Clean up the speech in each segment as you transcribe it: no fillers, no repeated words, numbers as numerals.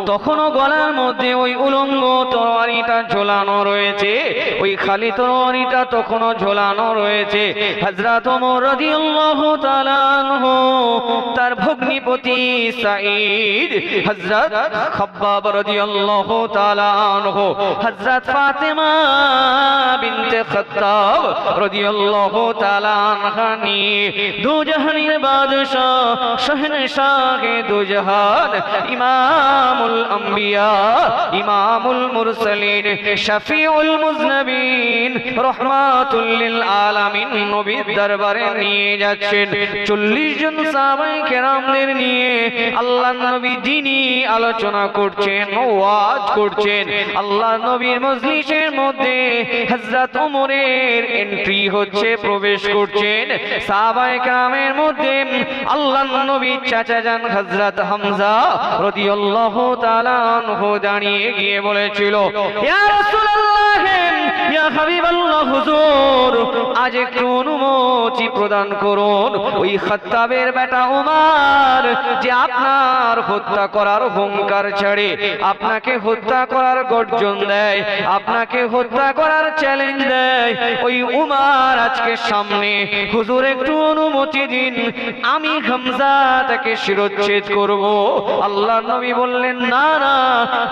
তখনও গলার মধ্যে ওই উলঙ্গ তরবারিটা ঝোলানো রয়েছে, ওই খালি তরবারিটা তখনও ঝোলানো রয়েছে। হযরত ওমর রাদিয়াল্লাহু তাআলা আনহু তার ভগ্নিপতি সাঈদ, হযরত খাব্বাব রাদিয়াল্লাহু তাআলা আনহু, হযরত ফাতেমা বিনতে খাত্তাব রাদিয়াল্লাহু তাআলা আনহা নিয়ে দুজাহানের বাদশা শাহনশাহে দুজাহান ইমামুল আম্বিয়া ইমামুল মুরসালিন শফিউল মুজনবিন রহমাতুল লিল আলামিন নবীর দরবারে নিয়ে যাচ্ছেন। 40 জন সাহাবায়ে কেরামদের নিয়ে আল্লাহর নবী দ্বীনি আলোচনা করছেন, ওয়াজ করছেন। আল্লাহর নবীর মজলিসের মধ্যে হযরত ওমরের এন্ট্রি হচ্ছে, প্রবেশ করছেন। সাহাবায়ে কেরামের মধ্যে আল্লাহর নবীর চাচা যান হযরত হামজা রাদিয়াল্লাহু তাআলা আনহু দাঁড়িয়ে গিয়ে বলেছিল, ইয়া রাসূলুল্লাহ, ইয়া হাবিবাল্লাহ, হুজুর আজ একটু অনুমতি প্রদান করুন। ওই খাত্তাবের বেটা ওমর যে আপনার হত্যা করার হুঙ্কার ছাড়ে, আপনাকে হত্যা করার গর্জন দেয়, আপনাকে হত্যা করার চ্যালেঞ্জ দেয়, ওই ওমর আজকে সামনে, হুজুর একটু অনুমতি দিন, আমি হামজা তাকে শিরচ্ছেদ করব। আল্লাহ নবী বললেন, না না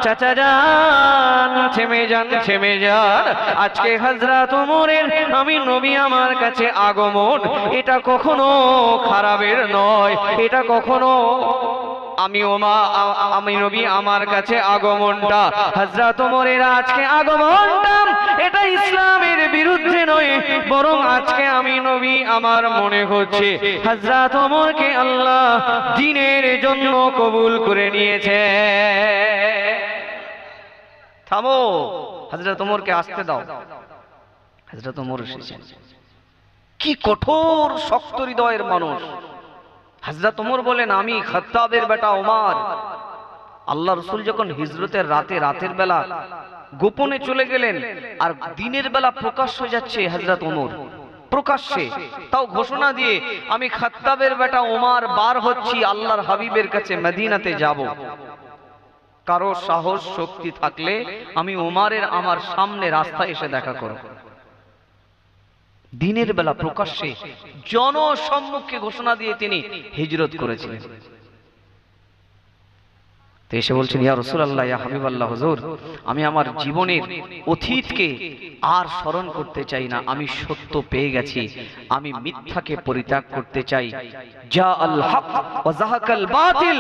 চাচা যান, থেমে যান, থেমে যান। আজকে হযরত ওমরের আমি নবী আমার কাছে আগমন, এটা কখনো খারাপের নয়, এটা কখনো আমি নবী আমার কাছে আগমনটা, হযরত ওমরের আজকে আগমনটা এটা ইসলামের বিরুদ্ধে নয়, বরং আজকে আমি নবী আমার মনে হচ্ছে হযরত ওমরকে আল্লাহ দ্বীনের জন্য কবুল করে নিয়েছে। থামো, হযরত ওমরকে আসতে দাও। হযরত ওমর এসেছেন। কি কঠোর শক্ত হৃদয়ের মানুষ। হযরত ওমর বলেন, আমি খাত্তাবের বেটা ওমর। আল্লাহ রাসূল যখন হিজরতের রাতের বেলা গোপনে চলে গেলেন, আর দিনের বেলা প্রকাশ হয়ে যাচ্ছে হযরত ওমর প্রকাশ্যে, তাও ঘোষণা দিয়ে, আমি খাত্তাবের বেটা ওমর বার হচ্ছি আল্লাহর হাবিবের কাছে, মদিনাতে যাব। কারো সাহস শক্তি থাকলে আমি ওমরের আমার সামনে রাস্তায় এসে দেখা করো। দিনের বেলা প্রকাশ্যে জনসম্মুখে ঘোষণা দিয়ে তিনি হিজরত করেছিলেন। তো এসে বলছেন, ইয়া রাসূলুল্লাহ, ইয়া হাবিবাল্লাহ, হুজুর আমি আমার জীবনের অতীতকে আর স্মরণ করতে চাই না, আমি সত্য পেয়ে গেছি, আমি মিথ্যাকে পরিত্যাগ করতে চাই। জা আল হক ওয়া যাহাকাল বাতিল,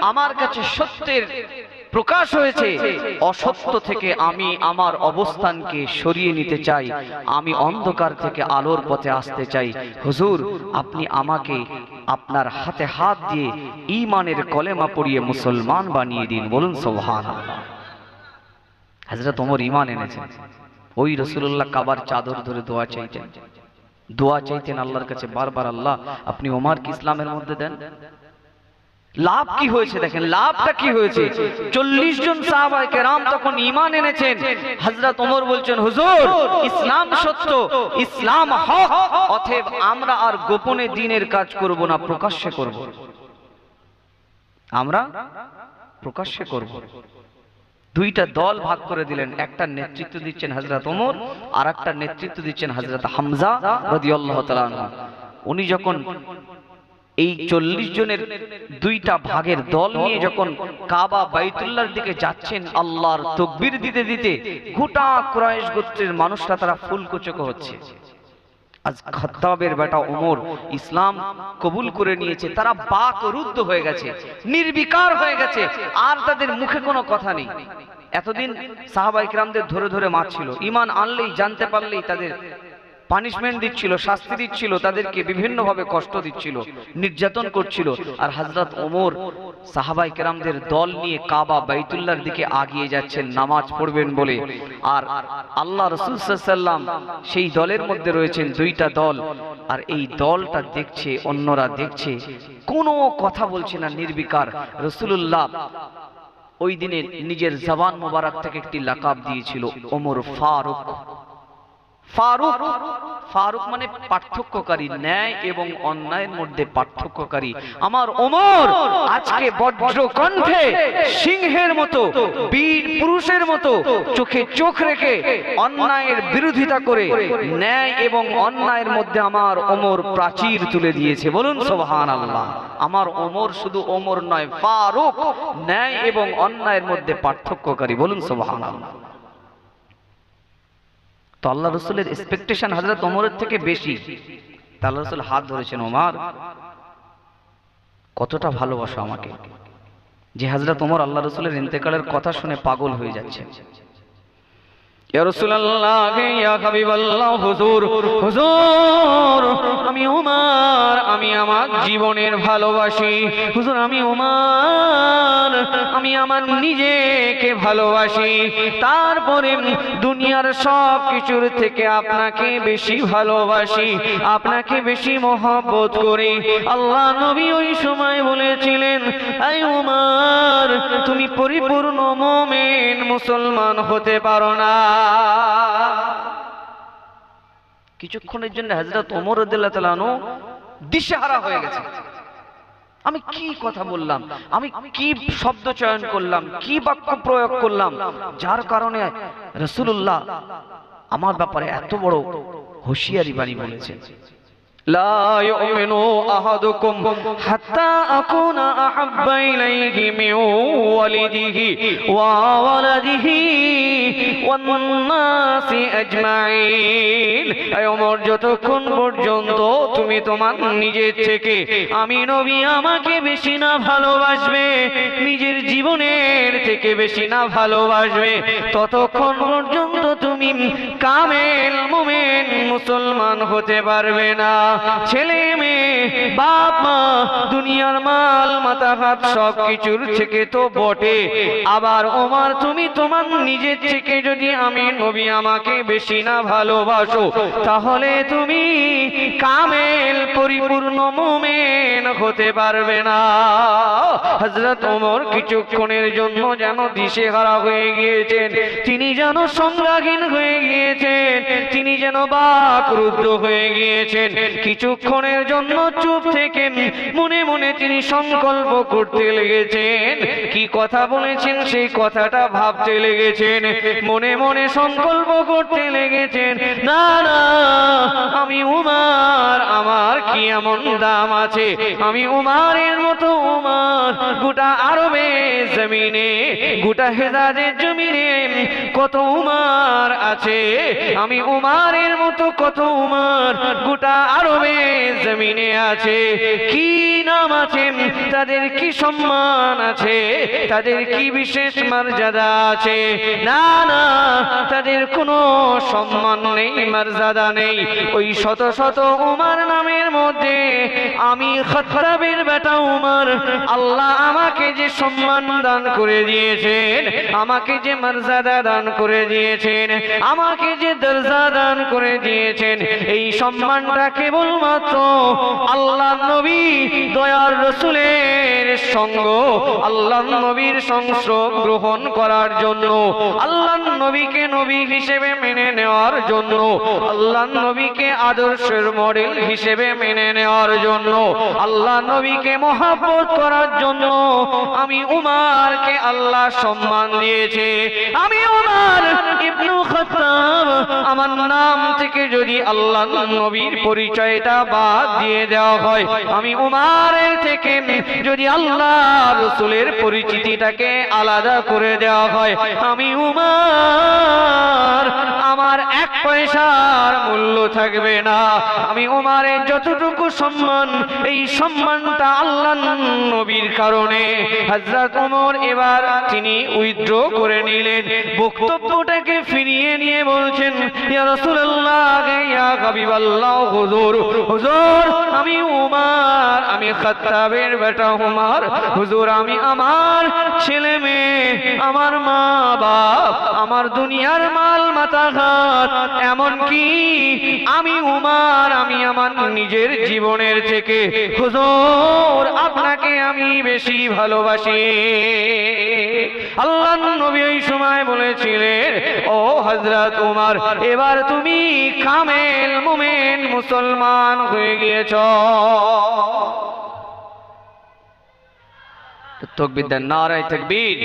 আমার কাছে সত্যের প্রকাশ হয়েছে, অসত্য থেকে আমি আমার অবস্থানকে সরিয়ে নিতে চাই, আমি অন্ধকার থেকে আলোর পথে আসতে চাই। হুজুর আপনি আমাকে আপনার হাতে হাত দিয়ে ঈমানের কলেমা পড়িয়ে মুসলমান বানিয়ে দিন। বলুন সুবহানাল্লাহ। হযরত ওমর ঈমান এনেছেন। ওই রাসূলুল্লাহ কাবার চাদর ধরে দোয়া চাইতেন আল্লাহর কাছে বারবার, আল্লাহ আপনি ওমরকে ইসলামের মধ্যে দেন। লাভ কি হয়েছে দেখেন, লাভটা কি হয়েছে। 40 জন সাহাবায়ে কেরাম তখন ঈমান এনেছেন। হযরত ওমর বলছেন, হুজুর ইসলাম সত্য, ইসলাম হক, অতএব আমরা আর গোপনে দ্বীনের কাজ করব না, প্রকাশ্যে করব। আমরা প্রকাশ্যে করব। দুইটা দল ভাগ করে দিলেন, একটা নেতৃত্ব দিচ্ছেন হযরত ওমর, আর একটা নেতৃত্ব দিচ্ছেন হযরত হামজা রাদিয়াল্লাহু তাআলা আনহু। উনি যখন এই 40 জনের দুইটা ভাগের দল নিয়ে যখন কাবা বাইতুল্লাহর দিকে যাচ্ছেন, আল্লাহর তাকবীর দিতে দিতে গোটা কুরাইশ গোত্রের মানুষরা তারা ফুলকুচকো হচ্ছে। আজ খাত্তাবের বেটা ওমর ইসলাম কবুল করে নিয়েছে, তারা বাকরুদ্ধ হয়ে গেছে, নির্বিকার হয়ে গেছে, আর তাদের মুখে কোনো কথা নেই। এতদিন সাহাবায়ে কিরামদের ধরে ধরে মারছিল, ঈমান আনলেই, জানতে পারলেই তাদের পানিশমেন্ট দিচ্ছিল, শাস্তি দিচ্ছিল, তাদেরকে বিভিন্ন ভাবে কষ্ট দিচ্ছিল, নির্যাতন করছিল। আর হযরত ওমর সাহাবায়ে কেরামদের দল নিয়ে কাবা বাইতুল্লাহর দিকে আগিয়ে যাচ্ছেন নামাজ পড়বেন বলে। আর আল্লাহ রাসূল সাল্লাল্লাহু আলাইহি ওয়াসাল্লাম সেই দলের মধ্যে রয়েছেন দুইটা দল, আর এই দলটা দেখছে, অন্যরা দেখছে, কোনো কথা বলছে না, নির্বিকার। রাসূলুল্লাহ ওই দিনে নিজের জবান মোবারক থেকে একটি লাকাব দিয়েছিল, ওমর ফারুক। ফারুক, ফারুক মানে পার্থক্যকারী, ন্যায় এবং অন্যায়ের মধ্যে পার্থক্যকারী আমার ওমর আজকে বজ্র কণ্ঠে সিংহের মতো, বীর পুরুষের মতো চোখে চোখ রেখে অন্যায়ের বিরোধিতা করে ন্যায় এবং অন্যায়ের মধ্যে আমার ওমর প্রাচীর তুলে দিয়েছে। বলুন সুবহানাল্লাহ। আমার ওমর শুধু ওমর নয়, ফারুক, ন্যায় এবং অন্যায়ের মধ্যে পার্থক্যকারী। বলুন সুবহানাল্লাহ। তো আল্লাহ রসুলের এক্সপেকটেশন হযরত ওমরের থেকে বেশি। তা আল্লাহ রসুল হাত ধরেছেন, ওমর কতটা ভালোবাসো আমাকে, যে হযরত ওমর আল্লাহ রসুলের ইন্তেকালের কথা শুনে পাগল হয়ে যাচ্ছে। ইয়া রাসূলুল্লাহ, ইয়া হাবিবাল্লাহ, হুজুর, হুজুর আমি ওমর, আমি আমার জীবনের ভালোবাসি। হুজুর আমি ওমর, আমি আমার নিজেকে ভালোবাসি। তারপরে দুনিয়ার সব কিছুর থেকে আপনাকে বেশি ভালোবাসি, আপনাকে বেশি মহব্বত করি। আল্লাহ নবী ওই সময় বলেছিলেন, এই ওমর তুমি পরিপূর্ণ মুমিন মুসলমান হতে পারো না। কিছুক্ষণের জন্য হযরত ওমর রাদিয়াল্লাহু তাআলা আনহু দিশেহারা হয়ে গেছে। আমি কি কথা বললাম, আমি কি শব্দ চয়ন করলাম, কি বাক্য প্রয়োগ করলাম, যার কারণে রাসূলুল্লাহ আমার ব্যাপারে এত বড় হুঁশিয়ারি বাণী বলেছেন। লা ইউমিনু আহাদুকুম হাত্তা আকুনা আহাব্বা ইলাইহি মিন ওয়ালিদিহি ওয়া ওয়ালাদিহি ওয়ান নাসি আজমাইন। এই ওমর, যতক্ষণ পর্যন্ত তুমি তোমার নিজের থেকে আমি নবী আমাকে বেশি না ভালোবাসবে, নিজের জীবনের থেকে বেশি না ভালোবাসবে, ততক্ষণ পর্যন্ত তুমি কামেল মুমিন মুসলমান হতে পারবে না। ছেলে মেয়ে বাপ মা দুনিয়ার মাল মাথা হাত সব কিছুর থেকে তো বটে, আবার ওমর তুমি তোমার নিজের থেকে যদি আমি নবী আমাকে বেশি না ভালোবাসো, তাহলে তুমি কামেল পরিপূর্ণ মুমিন হতে পারবে না। হযরত ওমর কিছুক্ষণের জন্য যেন দিশেহারা হয়ে গিয়েছেন, তিনি যেন সংজ্ঞাহীন হয়ে গিয়েছেন, তিনি যেন বাকরুদ্ধ হয়ে গিয়েছেন। কিছুক্ষণের জন্য চুপ থেকে মনে মনে তিনি সংকল্প করতে লেগেছেন। কি কথা বলেছেন সেই কথাটা ভাবতে লেগেছেন, মনে মনে সংকল্প করতে লেগেছেন, না না আমি উমর, আমার কি এমন দাম আছে, আমি উমরের মতো উমর গোটা আরবে জমিনে, গোটা হেজাজের জমিনে কত উমর আছে, আমি উমরের মতো কত উমর গোটা আরবে জমিনে আছে। কি নাম আছে তাদের, কি সম্মান আছে তাদের, কি বিশেষ মর্যাদা আছে? না না, তাদের কোনো সম্মান নেই, মর্যাদা নেই। ওই শত শত উমর নামের মধ্যে আমি খাত্তাবের বেটা উমর, আল্লাহ আমাকে যে সম্মান দান করে দিয়েছেন, আমাকে যে মর্যাদা দান করে দিয়েছেন, আমাকে যে দরজা দান করে দিয়েছেন, এই সম্মানটা কেবলমাত্র আল্লাহ নবী দয়ার রাসূলের সঙ্গ, আল্লাহ নবীর সংস্রব গ্রহণ করার জন্য, আল্লাহ নবীকে নবী হিসেবে মেনে নেওয়ার জন্য, আল্লাহ নবীকে আদর্শের মডেল হিসেবে মেনে নেওয়ার জন্য, আল্লাহ নবীকে মহব্বত করার জন্য আমি উমরকে আল্লাহ সম্মান দিয়েছে। আমি উমর ইবনে খাত্তাব, আমার নাম থেকে যদি আল্লাহ নবীর পরিচয়টা বাদ দিয়ে দেওয়া হয়, আমি উমরের থেকে যদি আল্লাহ রাসূলের পরিচিতিটাকে আলাদা করে দেওয়া হয়, আমি উমর, আমার এক পয়সার মূল্য থাকবে না। আমি উমরের যতটুকু সম্মান, এই সম্মানটা আল্লাহ নবীর কারণে। হযরত ওমর এবার তিনি উইথড্র করে নিলেন, বক্তব্যটাকে ফিরিয়ে নিয়ে বলছেন, ইয়া রাসূলুল্লাহ, ইয়া হাবিবাল্লাহ, হুজুর, হুজুর আমি উমর, আমি খাত্তাবের বেটা উমর, হুজুর আমি আমার ছেলে মেয়ে, আমার মা বাপ, আমার দুনিয়ার মাল মাতা হাত, এমনকি আমি উমর, আমি আমার নিজের জীবনের থেকে হুজুর আপনাকে আমি বেশি ভালোবাসি। আল্লাহর নবী ওই সময় বলেছিলেন, ও হযরত উমর, এবার তুমি কামেল মুমিন মুসলমান হয়ে গিয়েছো। তকবীর দেন, নারায়ে তাকবীর,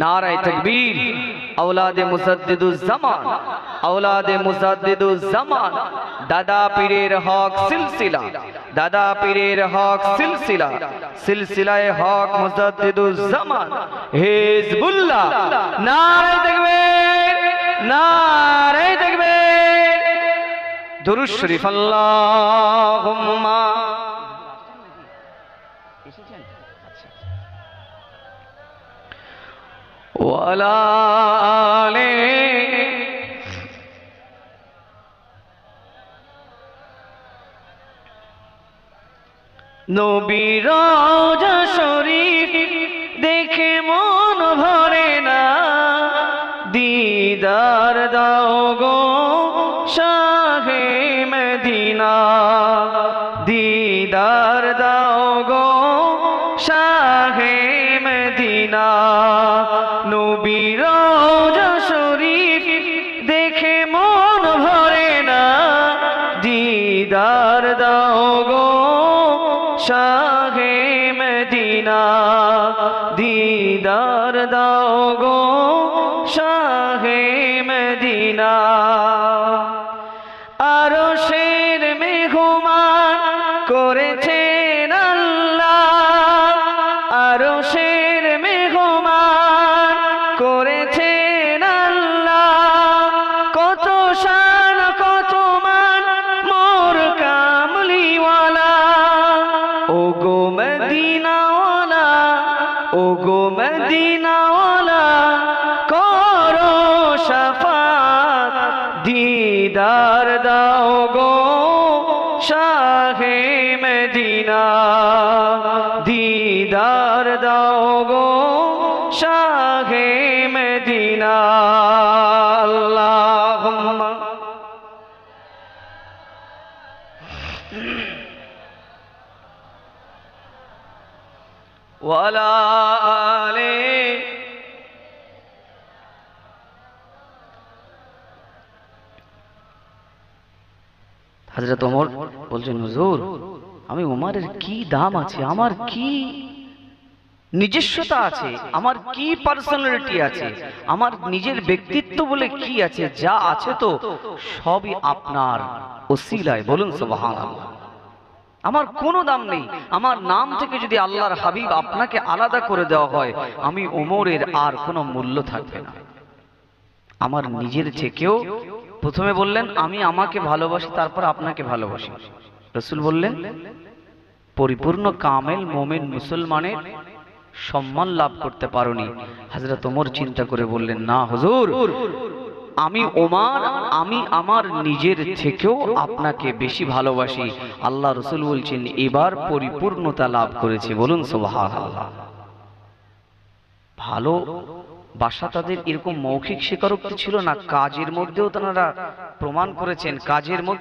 নারায়ে তাকবীর। আওলাদে মুজাদ্দিদুজ জামান, আওলাদে মুজাদ্দিদুজ জামান, দাদা পীরের হক সিলসিলা, দাদা পীরের হক সিলসিলা, সিলসিলায়ে হক মুজাদ্দিদুজ জামান হিজবুল্লাহ। নারায়ে তাকবীর, নারায়ে তাকবীর। দুরূদ শরীফ আল্লাহুম্মা ওয়ালা আলে নবীর রওজা শরীফ দেখে মন ভরে না, দিদার দাও গো শাহে মদিনা, দিদার দাও গো শাহে মদিনা। নবীর রওজা শরীফ দেখে মন ভরে না, দিদার দাও গো শাহে মদিনা, দিদার দাও গো শাহে মদিনা। আরশের মেহমান করেছেন আল্লাহ, আরশের মেহমান করেছেন আল্লাহ, কত শান কত মান মোর কামলিওয়ালা। ও গো মদিনাওয়ালা, ও গো মদিনাওয়ালা, করো শাফাত, দিদার দাও গো শাহে মদিনা, দিদার দাও গো শাহে মদিনা। আল্লাহুম্মা ওয়ালা আলে হযরত ওমর বলছেন, হুজুর আমি ওমরের কি দাম আছে, আমার কি নিজস্বতা আছে, আমার কি পার্সোনালিটি আছে, আমার নিজের ব্যক্তিত্ব বলে কি আছে, যা আছে তো সবই আপনার ওসিলায়। বলুন সুবহানাল্লাহ। আমার কোনো দাম নেই, আমার নাম থেকে যদি আল্লাহর হাবিব আপনাকে আলাদা করে দেওয়া হয়, আমি ওমরের আর কোনো মূল্য থাকবে না। আমার নিজের থেকেও, প্রথমে বললেন আমি আমাকে ভালোবাসি, তারপর আপনাকে ভালোবাসি। রাসূল বললেন পরিপূর্ণ কামেল মুমিন মুসলমানের সম্মান লাভ করতে পারোনি। হযরত ওমর চিন্তা করে বললেন, না হুজুর, আমি ওমর, আমি আমার নিজের থেকেও আপনাকে বেশি ভালোবাসি। আল্লাহ রাসূল বলছেন এবার পরিপূর্ণতা লাভ করেছে। বলুন সুবহানাল্লাহ। ভালো বাসা তাদের এরকম মৌখিক স্বীকারোক্তি ছিল না, কাজের মধ্যেও তারা প্রমাণ করেছেন, কাজের মধ্যে